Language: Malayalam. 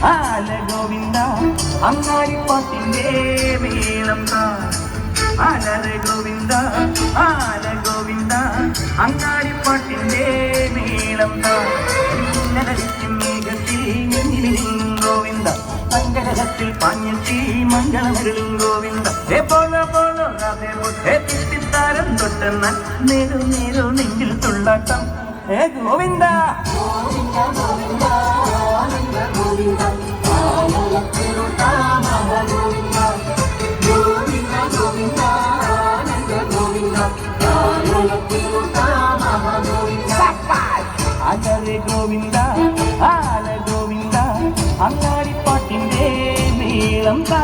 ആല ഗോവിന്ദ അങ്ങാടിപ്പാട്ടിന്റെ മേളം താ ആല ഗോവിന്ദ ആല ഗോവിന്ദ അങ്ങാടിപ്പാട്ടിന്റെ മേളം താ ഇന്നലരിക്കും മേഘത്തിൽ ഗോവിന്ദ മംഗളത്തിൽ പാഞ്ഞെത്തി മംഗളമരുളും ഗോവിന്ദ പോലോ പോലോ രാധേ തിത്തിത്താരം തൊട്ടെന്ന നേരു നേരു നെഞ്ചിൽ തുള്ളാട്ടം ഗോവിന്ദ ആചാര്യ ഗോവിന്ദ ആല ഗോവിന്ദ അങ്ങാടിപ്പാട്ടിന്റെ നീളം താ